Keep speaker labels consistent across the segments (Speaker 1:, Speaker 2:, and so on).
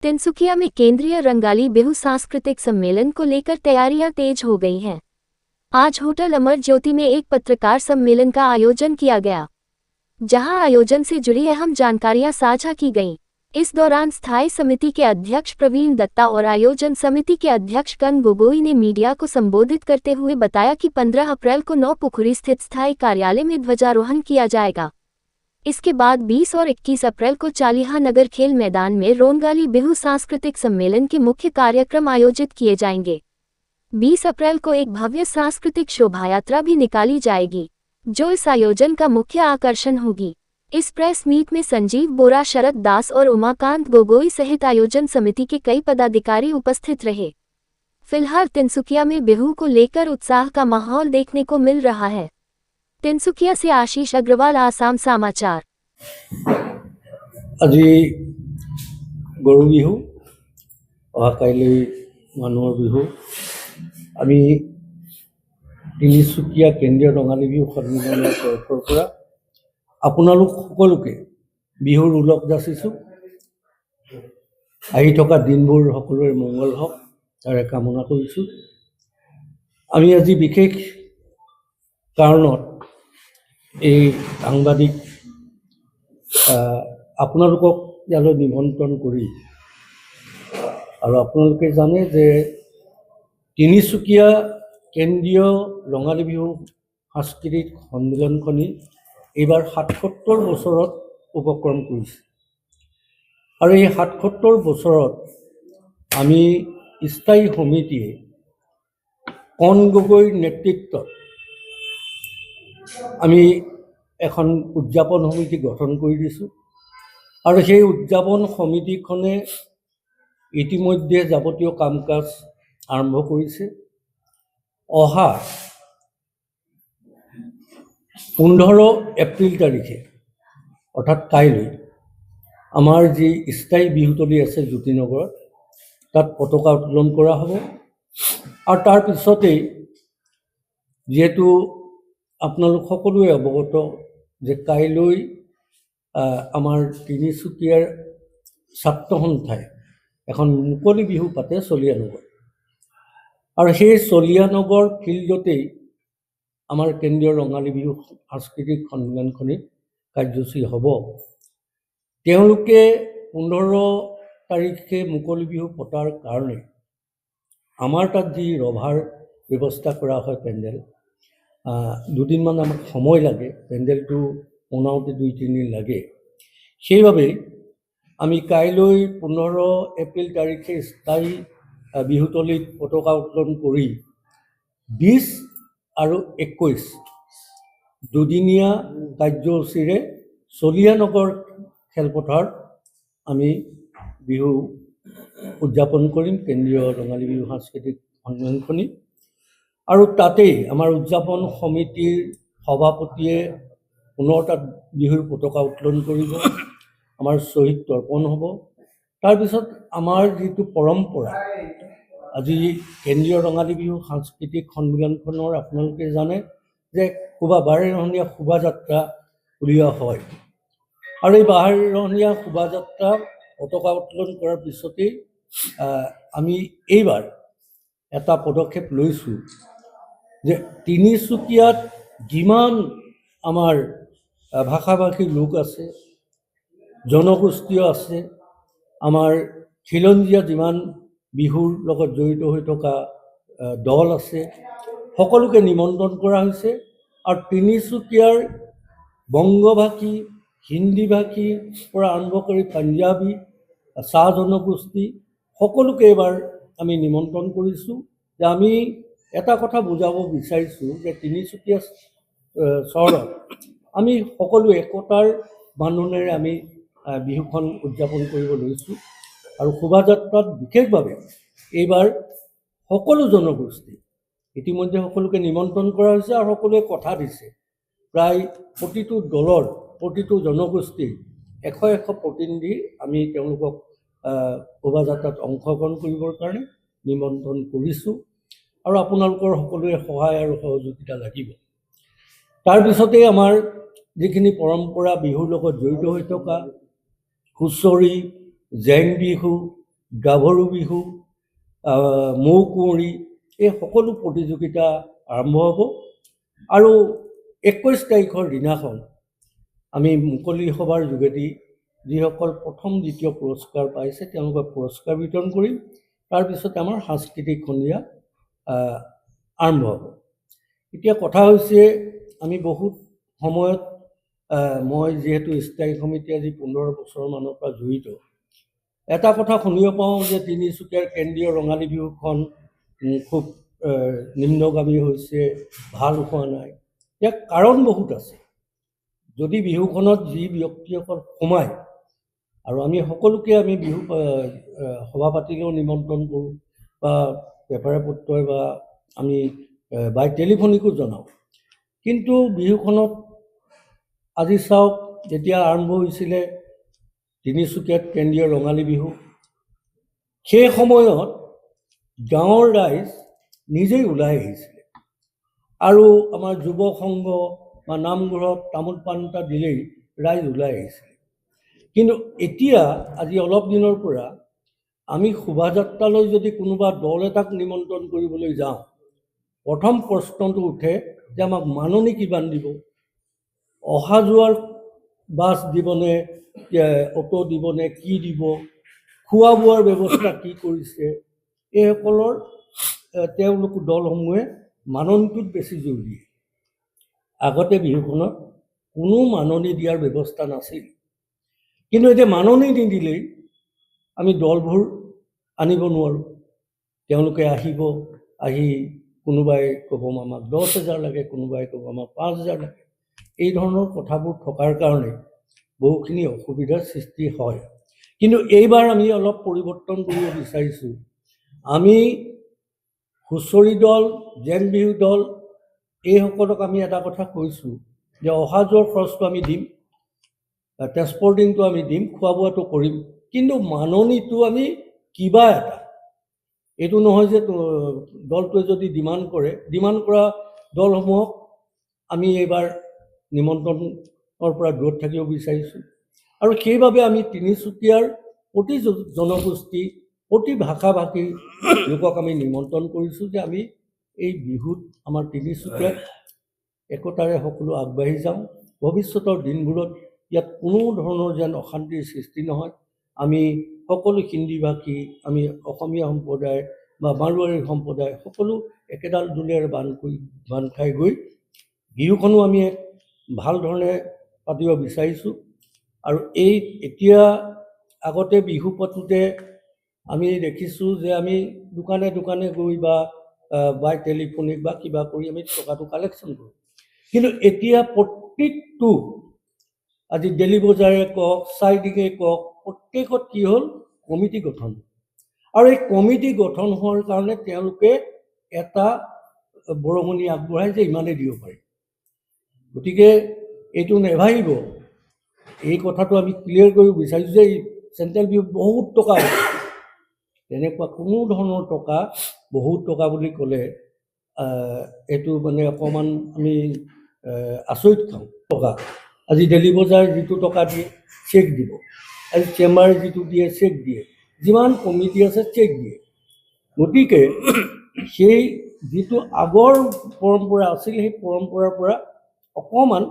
Speaker 1: तिनसुकिया में केंद्रीय रंगाली बिहू सांस्कृतिक सम्मेलन को लेकर तैयारियां तेज हो गई हैं। आज होटल अमर ज्योति में एक पत्रकार सम्मेलन का आयोजन किया गया, जहां आयोजन से जुड़ी अहम जानकारियां साझा की गईं। इस दौरान स्थायी समिति के अध्यक्ष प्रवीण दत्ता और आयोजन समिति के अध्यक्ष कन गोगोई ने मीडिया को संबोधित करते हुए बताया कि 15 अप्रैल को नौपुखुरी स्थित स्थायी कार्यालय में ध्वजारोहण किया जाएगा। इसके बाद 20 और 21 अप्रैल को चालिहा नगर खेल मैदान में रोंगाली बिहू सांस्कृतिक सम्मेलन के मुख्य कार्यक्रम आयोजित किए जाएंगे। 20 अप्रैल को एक भव्य सांस्कृतिक शोभायात्रा भी निकाली जाएगी, जो इस आयोजन का मुख्य आकर्षण होगी। इस प्रेस मीट में संजीव बोरा, शरद दास और उमाकांत गोगोई सहित आयोजन समिति के कई पदाधिकारी उपस्थित रहे। फिलहाल तिनसुकिया में बिहू को लेकर उत्साह का माहौल देखने को मिल रहा है। तिनसुकिया से आशीष अग्रवाल, आसाम समाचार।
Speaker 2: আজি গৰু বিহু, অহাকাইলৈ মানুহৰ বিহু। আমি তিনিচুকীয়া কেন্দ্ৰীয় ৰঙালী বিহু সন্মিলনৰ তৰফৰ পৰা আপোনালোক সকলোকে বিহুৰ ওলগ যাচিছোঁ। আহি থকা দিনবোৰ সকলোৰে মংগল হওক তাৰে কামনা কৰিছোঁ। আমি আজি বিশেষ কাৰণত এই সাংবাদিক আপোনালোকক ইয়ালৈ নিমন্ত্ৰণ কৰি, আৰু আপোনালোকে জানে যে তিনিচুকীয়া কেন্দ্ৰীয় ৰঙালী বিহু সাংস্কৃতিক সন্মিলনখনি এইবাৰ ৭৭ বছৰত উপক্ৰম কৰিছে। আৰু এই ৭৭ বছৰত আমি স্থায়ী সমিতিয়ে কন গগৈৰ নেতৃত্বত আমি এখন উদযাপন সমিতি গঠন কৰি দিছোঁ। আৰু সেই উদযাপন সমিতিখনে ইতিমধ্যে যাৱতীয় কাম কাজ আৰম্ভ কৰিছে। অহা 15 এপ্ৰিল তাৰিখে অৰ্থাৎ কাইলৈ আমাৰ যি স্থায়ী বিহুতলী আছে জ্যোতিনগৰত, তাত পতাকা উত্তোলন কৰা হ'ব। আৰু তাৰ পিছতেই যিহেতু আপোনালোক সকলোৱে অৱগত যে কাইলৈ আমাৰ তিনিচুকীয়াৰ ছাত্ৰ সন্থাই এখন মুকলি বিহু পাতে চলিয়ানগৰ, আৰু সেই চলিয়ানগৰ ফিল্ডতেই আমাৰ কেন্দ্ৰীয় ৰঙালী বিহু সাংস্কৃতিক সন্মিলনখনি কাৰ্যসূচী হ'ব। তেওঁলোকে 15 তাৰিখে মুকলি বিহু পতাৰ কাৰণে আমাৰ তাত যি ৰভাৰ ব্যৱস্থা কৰা হয়, পেণ্ডেল, দুদিনমান আমাক সময় লাগে, পেণ্ডেলটো বনাওঁতে 2-3 দিন লাগে। সেইবাবে আমি কাইলৈ 15 এপ্ৰিল তাৰিখে স্থায়ী বিহুতলীত পতাকা উত্তোলন কৰি 20 আৰু 21 দুদিনীয়া কাৰ্যসূচীৰে চলিয়ানগৰ খেলপথাৰত আমি বিহু উদযাপন কৰিম, কেন্দ্ৰীয় ৰঙালী বিহু সাংস্কৃতিক সন্মিলনখনি। আৰু তাতেই আমাৰ উদযাপন সমিতিৰ সভাপতিয়ে পুনৰ তাত বিহুৰ পতাকা উত্তোলন কৰিব, আমাৰ শ্বহীদ তৰ্পণ হ'ব। তাৰপিছত আমাৰ যিটো পৰম্পৰা, আজি কেন্দ্ৰীয় ৰঙালী বিহু সাংস্কৃতিক সন্মিলনখনৰ আপোনালোকে জানে যে বাৰেৰহণীয়া শোভাযাত্ৰা উলিওৱা হয়। আৰু এই বাৰেৰহণীয়া শোভাযাত্ৰা পতাকা উত্তোলন কৰাৰ পিছতেই আমি এইবাৰ এটা পদক্ষেপ লৈছোঁ যে তিনিচুকীয়াত যিমান আমাৰ ভাষা-ভাষী লোক আছে, জনগোষ্ঠীয় আছে, আমাৰ খিলঞ্জীয়া যিমান বিহুৰ লগত জড়িত হৈ থকা দল আছে, সকলোকে নিমন্ত্ৰণ কৰা হৈছে। আৰু তিনিচুকীয়াৰ বংগভাষী, হিন্দীভাষীৰ পৰা আৰম্ভ কৰি পাঞ্জাবী, চাহ জনগোষ্ঠী সকলোকে এইবাৰ আমি নিমন্ত্ৰণ কৰিছোঁ যে আমি এটা কথা বুজাব বিচাৰিছোঁ যে তিনিচুকীয়া চহৰত আমি সকলো একতাৰ বান্ধোনেৰে আমি বিহুখন উদযাপন কৰিব লৈছোঁ। আৰু শোভাযাত্ৰাত বিশেষভাৱে এইবাৰ সকলো জনগোষ্ঠী ইতিমধ্যে সকলোকে নিমন্ত্ৰণ কৰা হৈছে আৰু সকলোৱে কথা দিছে। প্ৰায় প্ৰতিটো দলৰ, প্ৰতিটো জনগোষ্ঠীৰ 100 প্ৰতিনিধি আমি তেওঁলোকক শোভাযাত্ৰাত অংশগ্ৰহণ কৰিবৰ কাৰণে নিমন্ত্ৰণ কৰিছোঁ। আৰু আপোনালোকৰ সকলোৰে সহায় আৰু সহযোগিতা লাগিব। তাৰপিছতেই আমাৰ যিখিনি পৰম্পৰা বিহুৰ লগত জড়িত হৈ থকা হুঁচৰি, জেং বিহু, গাভৰু বিহু, মৌ কুঁৱৰী, এই সকলো প্ৰতিযোগিতা আৰম্ভ হ'ব। আৰু 21 তাৰিখৰ দিনাখন আমি মুকলি সভাৰ যোগেদি যিসকল প্ৰথম দ্বিতীয় পুৰস্কাৰ পাইছে তেওঁলোকক পুৰস্কাৰ বিতৰণ কৰিম। তাৰপিছত আমাৰ সাংস্কৃতিক সন্ধিয়া আৰম্ভ হ'ব। এতিয়া কথা হৈছে, আমি বহুত সময়ত মই যিহেতু স্থায়ী সমিতি আজি 15 বছৰমানৰ পৰা জড়িত, এটা কথা শুনিব পাওঁ যে তিনিচুকীয়াৰ কেন্দ্ৰীয় ৰঙালী বিহুখন খুব নিম্নগামী হৈছে, ভাল হোৱা নাই। ইয়াৰ কাৰণ বহুত আছে। যদি বিহুখনত যি ব্যক্তিসকল সোমায়, আৰু আমি সকলোকে আমি বিহু সভা পাতিলেও নিমন্ত্ৰণ কৰোঁ বা পেপাৰে পত্ৰই বা আমি বাই টেলিফোনিকো জনাওঁ, কিন্তু বিহুখনত আজি চাওক, যেতিয়া আৰম্ভ হৈছিলে তিনিচুকীয়াত কেন্দ্ৰীয় ৰঙালী বিহু, সেই সময়ত গাঁৱৰ ৰাইজ নিজেই ওলাই আহিছিলে আৰু আমাৰ যুৱ সংঘ বা নামঘৰত তামোল পাণ এটা দিলেই ৰাইজ ওলাই আহিছিলে। কিন্তু এতিয়া আজি অলপ দিনৰ পৰা আমি শোভাযাত্ৰালৈ যদি কোনোবা দল এটাক নিমন্ত্ৰণ কৰিবলৈ যাওঁ, প্ৰথম প্ৰশ্নটো উঠে যে আমাক মাননি কিমান দিব, অহা যোৱাৰ বাছ দিবনে, অটো দিবনে, কি দিব, খোৱা বোৱাৰ ব্যৱস্থা কি কৰিছে, এইসকলৰ তেওঁলোক দলসমূহে মাননিটোত বেছি জোৰ দিয়ে। আগতে বিহুখনত কোনো মাননি দিয়াৰ ব্যৱস্থা নাছিল, কিন্তু এতিয়া মাননি নিদিলেই আমি দলবোৰ আনিব নোৱাৰোঁ। তেওঁলোকে আহিব, আহি কোনোবাই ক'ব আমাক 10,000 লাগে, কোনোবাই ক'ব আমাক 5,000 লাগে। এই ধৰণৰ কথাবোৰ থকাৰ কাৰণে বহুখিনি অসুবিধাৰ সৃষ্টি হয়। কিন্তু এইবাৰ আমি অলপ পৰিৱৰ্তন কৰিব বিচাৰিছোঁ। আমি হুঁচৰি দল, জেং বিহু দল, এইসকলক আমি এটা কথা কৈছোঁ যে অহা যোৱাৰ খৰচটো আমি দিম, ট্ৰেন্সপৰ্টিংটো আমি দিম, খোৱা বোৱাটো কৰিম, কিন্তু মাননিটো আমি কিবা এটা, এইটো নহয় যে দলটোৱে যদি ডিমাণ্ড কৰে, ডিমাণ্ড কৰা দলসমূহক আমি এইবাৰ নিমন্ত্ৰণৰ পৰা দূৰত থাকিব বিচাৰিছোঁ। আৰু সেইবাবে আমি তিনিচুকীয়াৰ প্ৰতি জনগোষ্ঠী, প্ৰতি ভাষা ভাষী লোকক আমি নিমন্ত্ৰণ কৰিছোঁ যে আমি এই বিহুত আমাৰ তিনিচুকীয়াত একতাৰে সকলো আগবাঢ়ি যাওঁ। ভৱিষ্যতৰ দিনবোৰত ইয়াত কোনো ধৰণৰ যেন অশান্তিৰ সৃষ্টি নহয়। আমি সকলো হিন্দীভাষী, আমি অসমীয়া সম্প্ৰদায় বা মাৰোৱাৰী সম্প্ৰদায় সকলো একেডাল দোলেৰে বান্ধ খাই গৈ বিহুখনো আমি এক ভাল ধৰণে পাতিব বিচাৰিছোঁ। আৰু এই এতিয়া আগতে বিহু পাতোঁতে আমি দেখিছোঁ যে আমি দোকানে দোকানে গৈ বা বাই টেলিফোনিক বা কিবা কৰি আমি টকাটো কালেকশ্যন কৰোঁ, কিন্তু এতিয়া প্ৰত্যেকটো আজি ডেলি বজাৰে কওক, চাইডিঙে কওক, প্ৰত্যেকত কি হ'ল, কমিটি গঠন। আৰু এই কমিটি গঠন হোৱাৰ কাৰণে তেওঁলোকে এটা বৰঙণি আগবঢ়াই যে ইমানেই দিব পাৰি। গতিকে এইটো নেভাবিব, এই কথাটো আমি ক্লিয়াৰ কৰিব বিচাৰিছোঁ যে চেণ্ট্ৰেল বিহু বহুত টকা হৈছে। তেনেকুৱা কোনো ধৰণৰ টকা, বহুত টকা বুলি ক'লে এইটো মানে অকণমান আমি আচৰিত খাওঁ। টকা আজি ডেলি বজাৰ যিটো টকা দিয়ে চেক দিব, আজি চেম্বাৰে যিটো দিয়ে চেক দিয়ে, যিমান কমিটি আছে চেক দিয়ে। গতিকে সেই যিটো আগৰ পৰম্পৰা আছিল, সেই পৰম্পৰাৰ পৰা অকণমান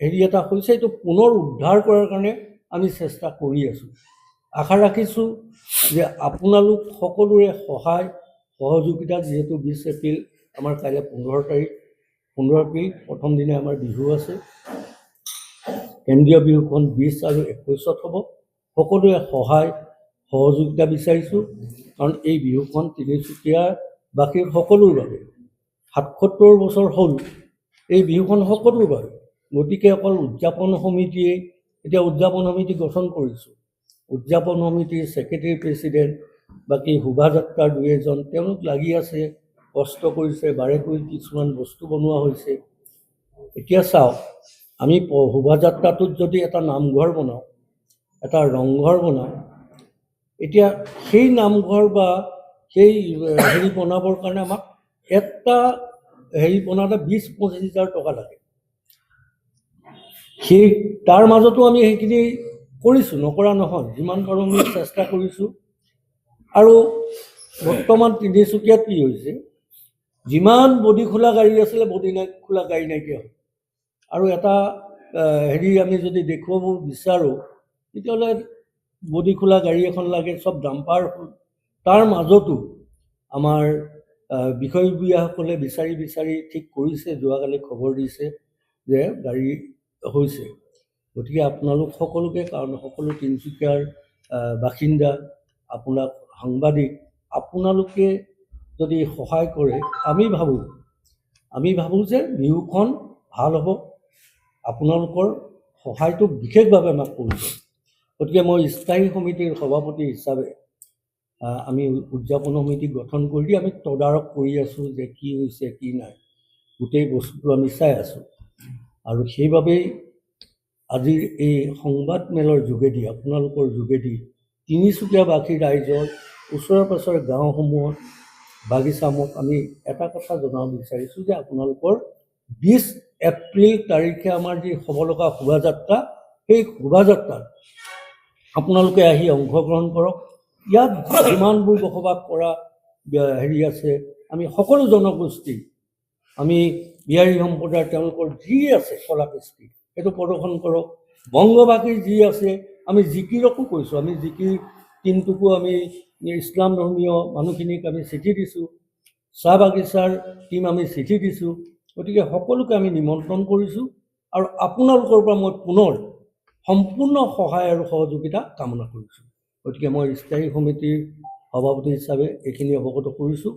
Speaker 2: হেৰি এটা হৈছে, এইটো পুনৰ উদ্ধাৰ কৰাৰ কাৰণে আমি চেষ্টা কৰি আছোঁ। আশা ৰাখিছোঁ যে আপোনালোক সকলোৰে সহায় সহযোগিতা, যিহেতু 20 এপ্ৰিল আমাৰ কাইলৈ 15 তাৰিখ, 15 এপ্ৰিল প্ৰথম দিনে আমাৰ বিহু আছে। কেন্দ্ৰীয় বিহুখন 20 আৰু 21 হ'ব। সকলোৰে সহায় সহযোগিতা বিচাৰিছোঁ, কাৰণ এই বিহুখন তিনিচুকীয়াবাসীৰ সকলোৰ বাবে 77 বছৰ হ'ল এই বিহুখন সকলোৰ বাবে। গতিকে অকল উদযাপন সমিতিয়ে, এতিয়া উদযাপন সমিতি গঠন কৰিছোঁ, উদযাপন সমিতিৰ ছেক্ৰেটেৰী প্ৰেছিডেণ্ট, বাকী শোভাযাত্ৰাৰ 2-এজন তেওঁলোক লাগি আছে, কষ্ট কৰিছে, বাৰেকৈ কিছুমান বস্তু বনোৱা হৈছে। এতিয়া চাওক, আমি শোভাযাত্ৰাটোত যদি এটা নামঘৰ বনাওঁ, এটা ৰংঘৰ বনাওঁ, এতিয়া সেই নামঘৰ বা সেই হেৰি বনাবৰ কাৰণে আমাক এটা হেৰি বনালে 20-25,000 টকা লাগে। সেই তাৰ মাজতো আমি সেইখিনি কৰিছোঁ, নকৰা নহয়, যিমান পাৰোঁ আমি চেষ্টা কৰিছোঁ। আৰু বৰ্তমান তিনিচুকীয়াত কি হৈছে, যিমান বডি খোলা গাড়ী আছিলে বডি খোলা গাড়ী নাইকিয়া হ'ল। আৰু এটা হেৰি আমি যদি দেখুৱাব বিচাৰোঁ তেতিয়াহ'লে বডি খোলা গাড়ী এখন লাগে, চব ডাম্পাৰ হ'ল। তাৰ মাজতো আমাৰ বিষয়ববীয়াসকলে বিচাৰি বিচাৰি ঠিক কৰিছে, যোৱাকালি খবৰ দিছে যে গাড়ী হৈছে। গতিকে আপোনালোক সকলোকে, কাৰণ সকলো তিনিচুকীয়াৰ বাসিন্দা, আপোনাক সাংবাদিক, আপোনালোকে যদি সহায় কৰে আমি ভাবোঁ যে বিহুখন ভাল হ'ব। আপোনালোকৰ সহায়টো বিশেষভাৱে আমাক প্ৰয়োজন। গতিকে মই স্থায়ী সমিতিৰ সভাপতি হিচাপে আমি উদযাপন সমিতি গঠন কৰি আমি তদাৰক কৰি আছোঁ যে কি হৈছে কি নাই, গোটেই বস্তুটো আমি চাই আছোঁ। আৰু সেইবাবেই আজিৰ এই সংবাদমেলৰ যোগেদি, আপোনালোকৰ যোগেদি তিনিচুকীয়াবাসী ৰাইজৰ ওচৰে পাঁজৰে গাঁওসমূহত বাগিচামুখ আমি এটা কথা জনাব বিচাৰিছোঁ যে আপোনালোকৰ 20 এপ্ৰিল তাৰিখে আমাৰ যি হ'ব লগা শোভাযাত্ৰা, সেই শোভাযাত্ৰাত আপোনালোকে আহি অংশগ্ৰহণ কৰক। ইয়াত যিমানবোৰ বসবাস কৰা হেৰি আছে, আমি সকলো জনগোষ্ঠী, আমি বিহাৰী সম্প্ৰদায়ৰ তেওঁলোকৰ যি আছে কলা কৃষ্টি, সেইটো প্ৰদৰ্শন কৰক। বংগবাসীৰ যি আছে, আমি জিকিৰকো কৈছোঁ, আমি জিকিৰ টিমটোকো আমি ইছলাম ধৰ্মীয় মানুহখিনিক আমি চিঠি দিছোঁ, চাহ বাগিচাৰ টিম আমি চিঠি দিছোঁ। গতিকে সকলোকে আমি নিমন্ত্ৰণ কৰিছোঁ আৰু আপোনালোকৰ পৰা মই পুনৰ সম্পূৰ্ণ সহায় আৰু সহযোগিতা কামনা কৰিছোঁ। গতিকে মই স্থায়ী সমিতিৰ সভাপতি হিচাপে এইখিনি অৱগত কৰিছোঁ।